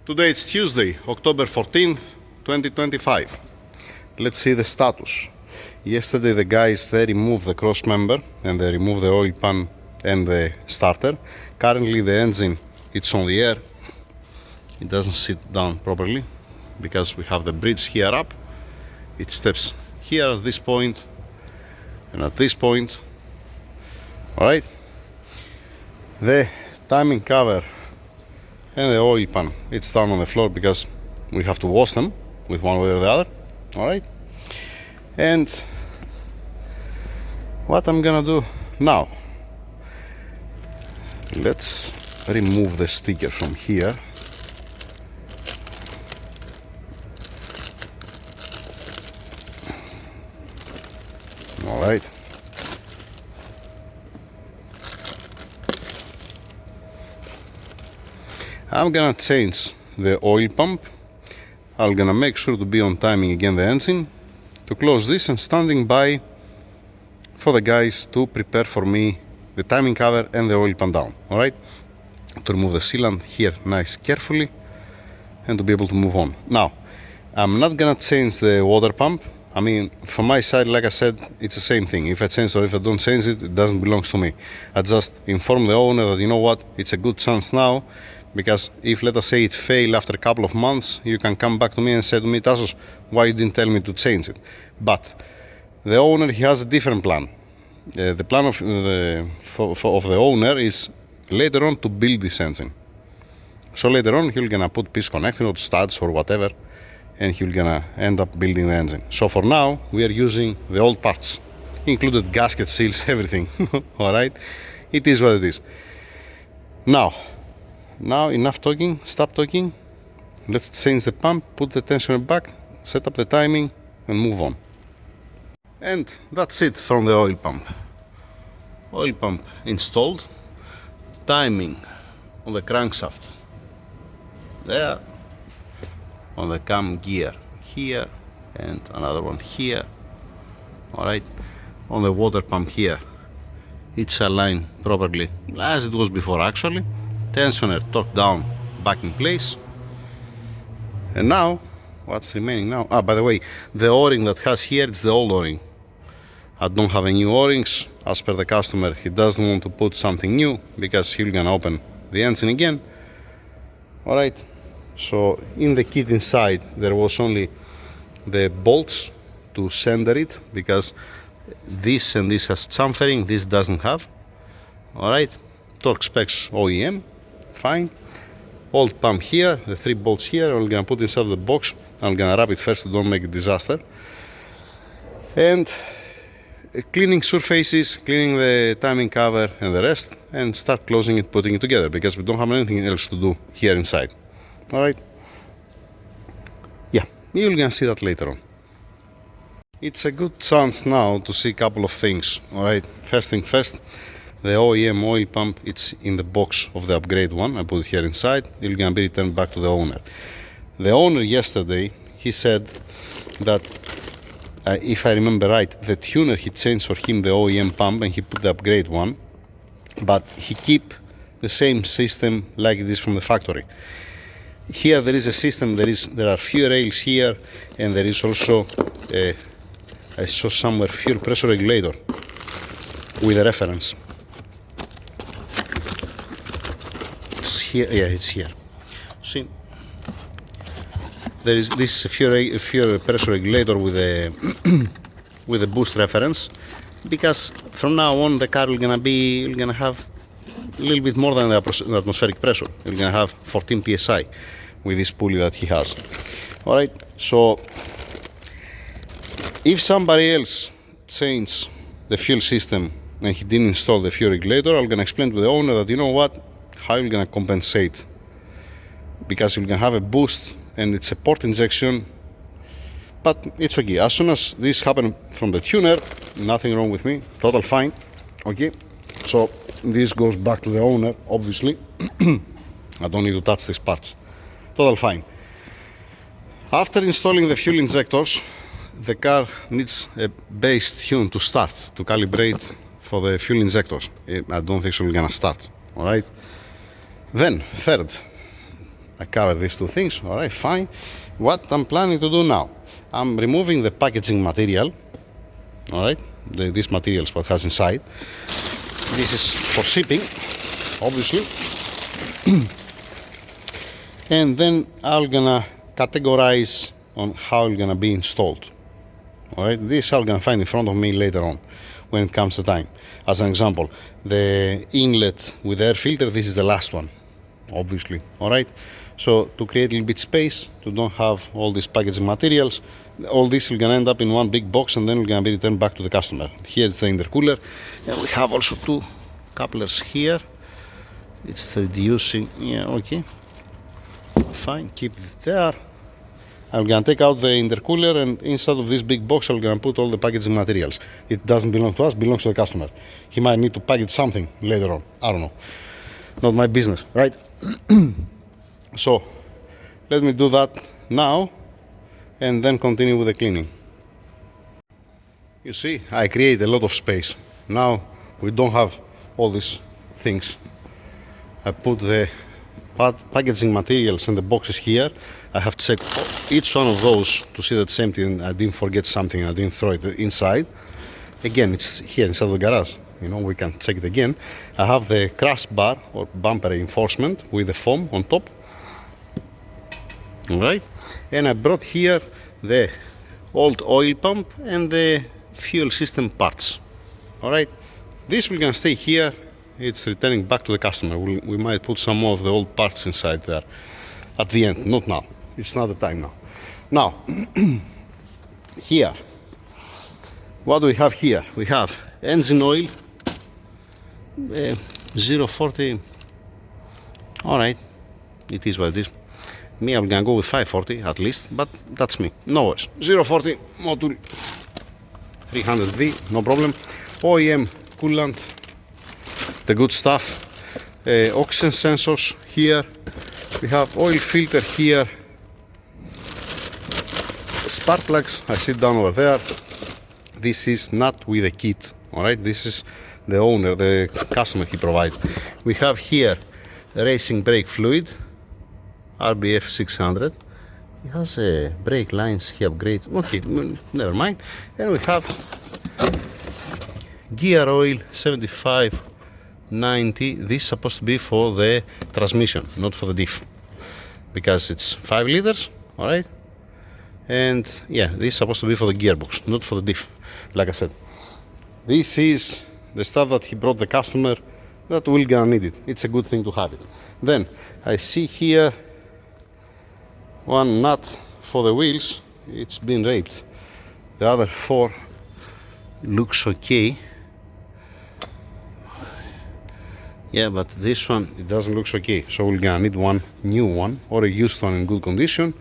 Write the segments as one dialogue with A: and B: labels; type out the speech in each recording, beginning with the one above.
A: Today it's Tuesday, October 14th, 2025. Let's see the status. Yesterday the guys, they removed the cross member and they removed the oil pan and the starter. Currently the engine, it's on the air. It doesn't sit down properly because we have the bridge here up. It steps here at this point and at this point. Alright. The timing cover and the oil pan, it's down on the floor because we have to wash them with one way or the other. Alright. And what I'm gonna do now, let's remove the sticker from here. Alright. I'm gonna change the oil pump. I'm gonna make sure to be on timing again the engine, to close this, and standing by for the guys to prepare for me the timing cover and the oil pan down. Alright, to remove the sealant here nice carefully and to be able to move on. Now I'm not gonna change the water pump. I mean, from my side, like I said, it's the same thing. If I change or if I don't change it, it doesn't belong to me. I just inform the owner that, you know what, it's a good chance now, because if, let us say, it failed after a couple of months, you can come back to me and say to me, Tassos, why you didn't tell me to change it? But the owner, he has a different plan. The plan of the owner is later on to build this engine. So later on, he's gonna put piece connecting or studs or whatever, and he's gonna end up building the engine. So for now, we are using the old parts, included gasket seals, everything. All right, it is what it is. Now enough talking, stop talking. Let's change the pump, put the tensioner back, set up the timing, and move on. And that's it from the oil pump. Oil pump installed. Timing on the crankshaft there, on the cam gear here, and another one here. Alright, on the water pump here, it's aligned properly as it was before actually. Tensioner torque down, back in place. And now, what's remaining now? By the way, the o-ring that has here, it's the old o-ring. I don't have any new o-rings. As per the customer, he doesn't want to put something new because he's gonna open the engine again. Alright, so in the kit inside there was only the bolts to center it, because this and this has chamfering, this doesn't have. Alright, torque specs OEM, fine. Old pump here, the 3 bolts here, I'm gonna put inside the box. I'm gonna wrap it first to don't make a disaster. And cleaning surfaces, cleaning the timing cover and the rest, and start closing it, putting it together, because we don't have anything else to do here inside. Alright, yeah, you're gonna see that later on. It's a good chance now to see a couple of things. Alright, first thing first, the OEM oil pump, it's in the box of the upgrade one. I put it here inside. It's gonna be returned back to the owner. The owner yesterday, he said that if I remember right, the tuner, he changed for him the OEM pump and he put the upgrade one, but he keep the same system like it is from the factory. Here there is a system, there are fuel rails here, and there is also I saw somewhere fuel pressure regulator with a reference. It's here, yeah, it's here. See, there is this fuel pressure regulator with a with a boost reference, because from now on the car is gonna have a little bit more than the atmospheric pressure. It's gonna have 14 psi with this pulley that he has. All right, so if somebody else changed the fuel system and he didn't install the fuel regulator, I'm gonna explain to the owner that, you know what, how you're gonna compensate, because you're gonna have a boost and it's a port injection, but it's okay. As soon as this happened from the tuner, nothing wrong with me, total fine. Okay, so this goes back to the owner, obviously. I don't need to touch these parts, total fine. After installing the fuel injectors, the car needs a base tune to start, to calibrate for the fuel injectors. I don't think so we're gonna start. All right. Then third, I cover these two things. All right, fine. What I'm planning to do now, I'm removing the packaging material. All right, this material is what has inside. This is for shipping, obviously. And then I'm gonna categorize on how it's gonna be installed. All right, this I'm gonna find in front of me later on when it comes to time. As an example, the inlet with air filter, this is the last one, obviously. All right, so to create a little bit space, to don't have all these packaging materials, all this is gonna end up in one big box and then we're gonna be returned back to the customer. Here is the intercooler, and we have also two couplers here. It's reducing, yeah, okay, fine, keep it there. I'm gonna take out the intercooler, and inside of this big box I'm gonna put all the packaging materials. It doesn't belong to us, it belongs to the customer. He might need to package something later on, I don't know, not my business, right? So let me do that now and then continue with the cleaning. You see, I create a lot of space. Now we don't have all these things. I put the packaging materials and the boxes here. I have checked each one of those to see that it's empty and I didn't forget something, I didn't throw it inside. Again, it's here inside the garage, you know, we can check it again. I have the crash bar or bumper reinforcement with the foam on top. Alright, and I brought here the old oil pump and the fuel system parts. Alright, this will gonna stay here. It's returning back to the customer. We might put some more of the old parts inside there at the end, not now. It's not the time now. Now, here, what do we have here? We have engine oil, 040. All right, it is what it is. Me, I'm gonna go with 540 at least, but that's me. No worries. 040 module 300V, no problem. OEM coolant, the good stuff. Oxygen sensors here. We have oil filter here. Spark plugs, I sit down over there. This is not with the kit, all right? This is the owner, the customer he provides. We have here racing brake fluid, RBF 600. It has brake lines he upgrades. Okay, never mind. And we have gear oil 7590. This is supposed to be for the transmission, not for the diff, because it's 5 liters, all right? And yeah, this is supposed to be for the gearbox, not for the diff, like I said. This is the stuff that he brought the customer that we're gonna need it. It's a good thing to have it. Then I see here one nut for the wheels. It's been raped. The other 4 looks okay. Yeah, but this one, it doesn't look okay. So we're gonna need one new one or a used one in good condition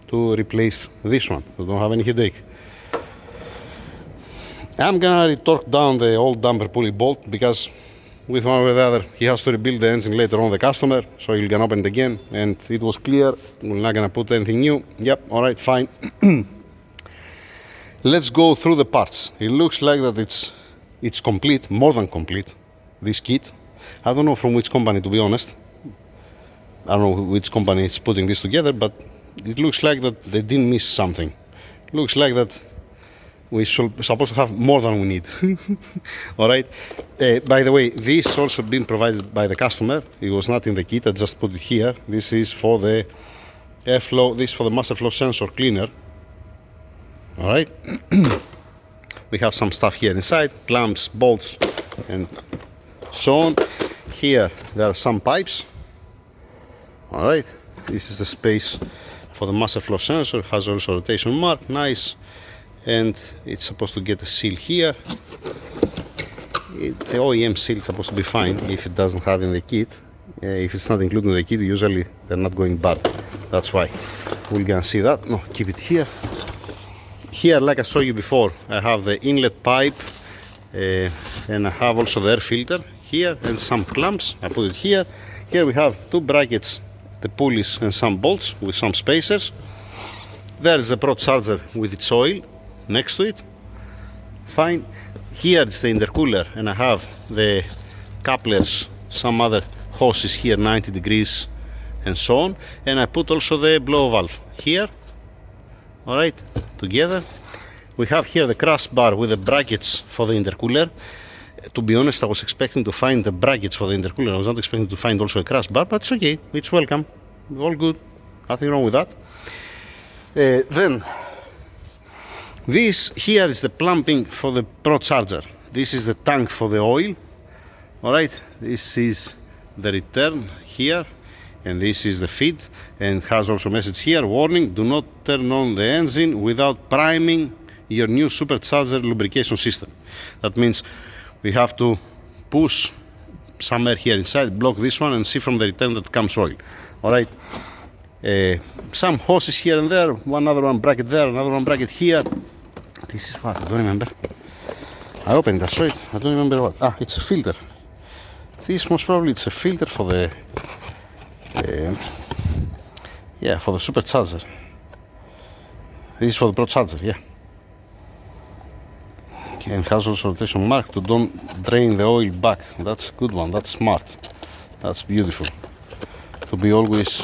A: to replace this one. We don't have any headache. I'm gonna retorque down the old damper pulley bolt because with one or the other he has to rebuild the engine later on the customer, so he's gonna open it again, and it was clear. We're not gonna put anything new. Yep, all right, fine. Let's go through the parts. It looks like that it's complete, more than complete, this kit. I don't know from which company, to be honest. I don't know which company is putting this together, but it looks like that they didn't miss something. Looks like that we should supposed to have more than we need. All right. By the way, this also been provided by the customer. It was not in the kit. I just put it here. This is for the airflow. This is for the master flow sensor cleaner. All right. We have some stuff here inside, clamps, bolts, and so on. Here there are some pipes. All right. This is the space for the master flow sensor. It has also rotation mark. Nice. And it's supposed to get a seal here. The OEM seal is supposed to be fine if it doesn't have in the kit. If it's not included in the kit, usually they're not going bad. That's why we're gonna see that. No, keep it here. Here, like I showed you before, I have the inlet pipe and I have also the air filter here and some clamps. I put it here. Here we have 2 brackets, the pulleys and some bolts with some spacers. There is the Procharger with its oil next to it. Fine. Here is the intercooler, and I have the couplers, some other hoses here, 90 degrees and so on. And I put also the blow valve here. Alright, together. We have here the crash bar with the brackets for the intercooler. To be honest, I was expecting to find the brackets for the intercooler. I was not expecting to find also a crash bar, but it's okay. It's welcome. All good. Nothing wrong with that. Then, this here is the plumbing for the Procharger. This is the tank for the oil. Alright, this is the return here. And this is the feed. And has also a message here. Warning, do not turn on the engine without priming your new Supercharger lubrication system. That means we have to push some air here inside, block this one, and see from the return that comes oil. Alright, some hoses here and there, another one bracket there, another one bracket here. This is what? I don't remember. I opened it, I saw it, I don't remember what. Ah, it's a filter. This most probably it's a filter for the yeah, for the Supercharger. This is for the Procharger, yeah. And has also rotation mark to don't drain the oil back. That's a good one, that's smart, that's beautiful. To be always,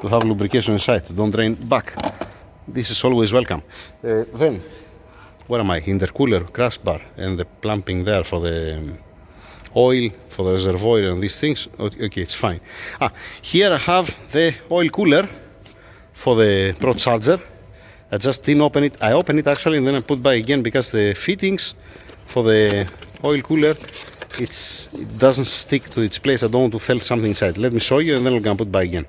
A: to have lubrication inside, to don't drain back. This is always welcome. Then, where am I? Intercooler, crash bar, and the plumbing there for the oil, for the reservoir and these things. Okay, it's fine. Here I have the oil cooler for the Procharger. I just didn't open it. I opened it actually and then I put back again because the fittings for the oil cooler, it doesn't stick to its place. I don't want to feel something inside. Let me show you and then I'm gonna put back again.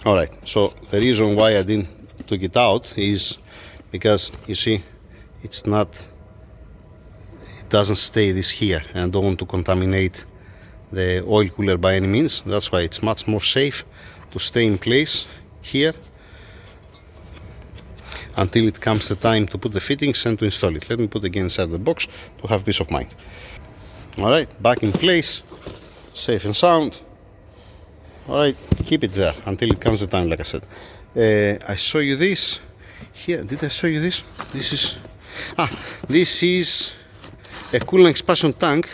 A: Alright, so the reason why I didn't took it out is because you see it doesn't stay this here, and I don't want to contaminate the oil cooler by any means. That's why it's much more safe to stay in place here until it comes the time to put the fittings and to install it. Let me put it again inside the box to have peace of mind. Alright, back in place, safe and sound. Alright, keep it there until it comes the time, like I said. I show you this here. Did I show you this? This is a coolant expansion tank.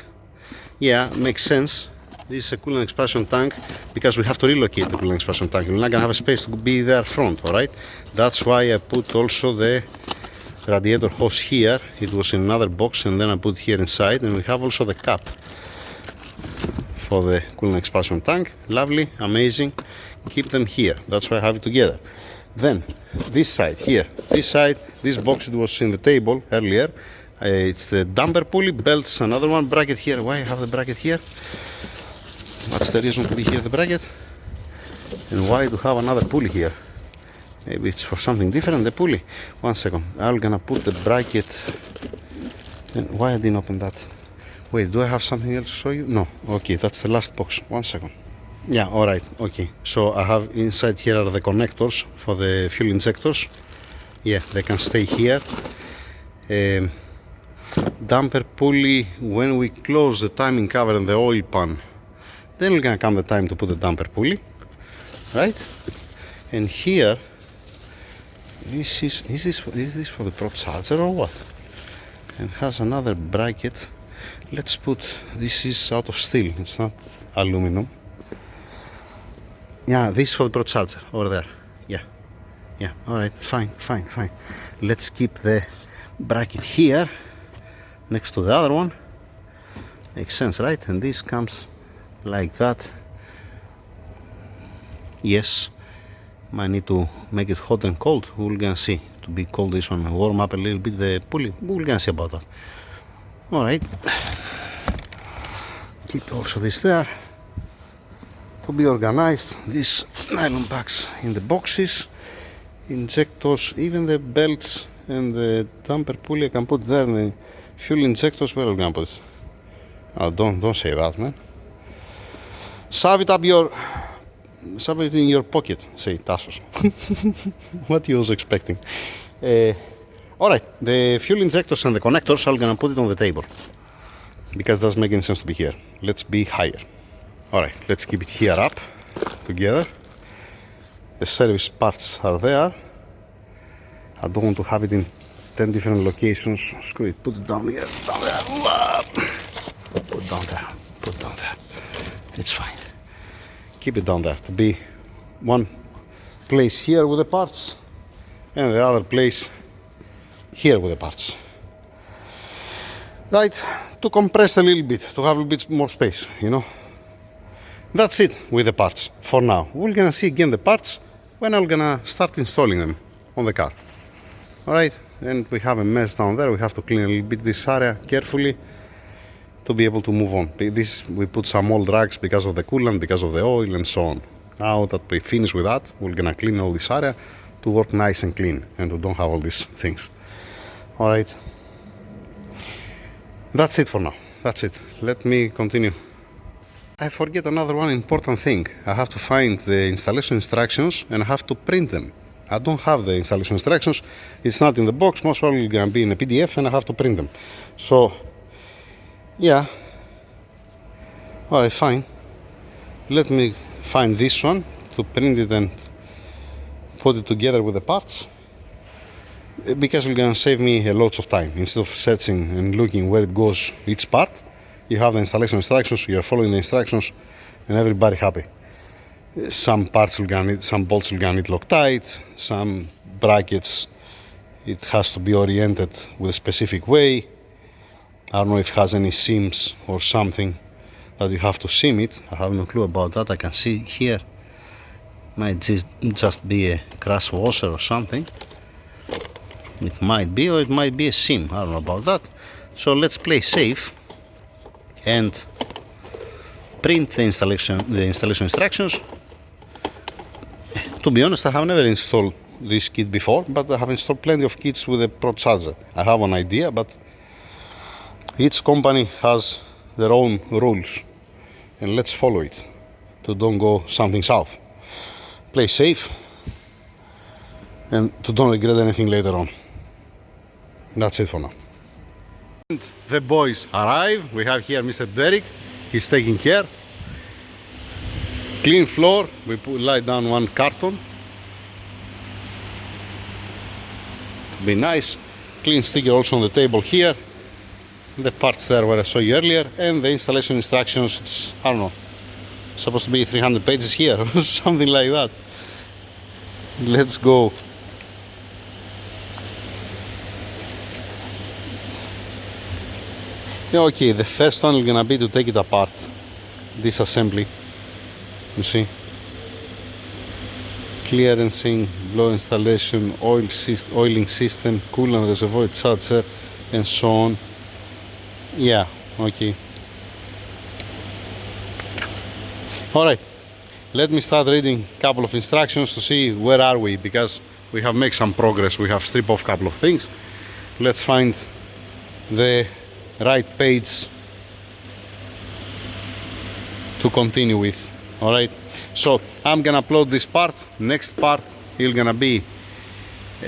A: Yeah, makes sense. This is a coolant expansion tank because we have to relocate the coolant expansion tank. We're not gonna have a space to be there front, alright? That's why I put also the radiator hose here. It was in another box and then I put here inside, and we have also the cap for the coolant expansion tank. Lovely, amazing. Keep them here. That's why I have it together. Then this side here, this box, it was in the table earlier. It's the damper pulley, belts, another one, bracket here. Why I have the bracket here? What's the reason to be here, the bracket? And why to have another pulley here? Maybe it's for something different, the pulley. 1 second, I'm gonna put the bracket. And why I didn't open that? Wait, do I have something else to show you? No, okay, that's the last box. 1 second. Yeah, alright, okay. So I have inside here are the connectors for the fuel injectors. Yeah, they can stay here. Damper pulley, when we close the timing cover and the oil pan, then we're gonna come the time to put the damper pulley, right? And here, is this for the Procharger or what? And has another bracket. Let's put, this is out of steel, it's not aluminum. Yeah, this is for the Procharger over there. Yeah, alright, fine. Let's keep the bracket here next to the other one. Makes sense, right? And this comes like that. Yes, might need to make it hot and cold. We're gonna see. To be cold, this one, warm up a little bit the pulley. We're gonna see about that. Alright, keep also this there to be organized. These nylon bags in the boxes, injectors, even the belts and the damper pulley I can put there. And the fuel injectors, where are we gonna put it? Oh, don't say that, man. Shove it in your pocket, say Tassos. What you was expecting? Alright, the fuel injectors and the connectors, I'm gonna put it on the table because it doesn't make any sense to be here. Let's be higher. Alright, let's keep it here up together. The service parts are there. I don't want to have it in 10 different locations. Screw it, put it down here, down there. Put down there. It's fine. Keep it down there to be one place here with the parts and the other place here with the parts. Right, to compress a little bit, to have a little bit more space, you know. That's it with the parts for now. We're gonna see again the parts when I'm gonna start installing them on the car. Alright, and we have a mess down there. We have to clean a little bit this area carefully to be able to move on. We put some old rags because of the coolant, because of the oil and so on. Now that we finish with that, we're gonna clean all this area to work nice and clean and to don't have all these things. Alright, that's it for now. That's it. Let me continue. I forget another one important thing. I have to find the installation instructions and I have to print them. I don't have the installation instructions. It's not in the box. Most probably gonna be in a PDF and I have to print them. So, yeah. Alright, fine. Let me find this one to print it and put it together with the parts. Because it's gonna save me lots of time. Instead of searching and looking where it goes, each part, you have the installation instructions, you're following the instructions, and everybody happy. Some parts will gonna need, some bolts will gonna need Loctite, some brackets, it has to be oriented with a specific way. I don't know if it has any seams or something that you have to seam it. I have no clue about that. I can see here, might just be a crash washer or something. It might be, or it might be a seam. I don't know about that. So let's play safe and print the installation instructions. To be honest, I have never installed this kit before, but I have installed plenty of kits with a Procharger. I have an idea, but each company has their own rules, and let's follow it to don't go something south. Play safe and to don't regret anything later on. That's it for now. And the boys arrive. We have here Mr. Derek. He's taking care. Clean floor. We lie down one carton to be nice. Clean sticker also on the table here. The parts there where I saw you earlier, and the installation instructions. It's, I don't know, supposed to be 300 pages here or something like that. Let's go. Okay, the first one is gonna be to take it apart. Disassembly. You see? Clearancing, blow installation, oiling system, coolant reservoir charger, and so on. Yeah, okay. Alright, let me start reading a couple of instructions to see where are we, because we have made some progress. We have stripped off a couple of things. Let's find the right page to continue with. Alright, so I'm gonna upload this part. Next part is gonna be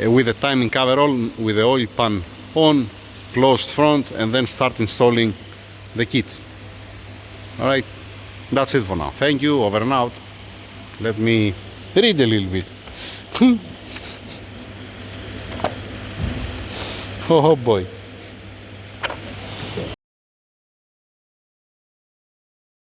A: with the timing cover on, with the oil pan on, closed front, and then start installing the kit. Alright, that's it for now. Thank you, over and out. Let me read a little bit. Oh boy.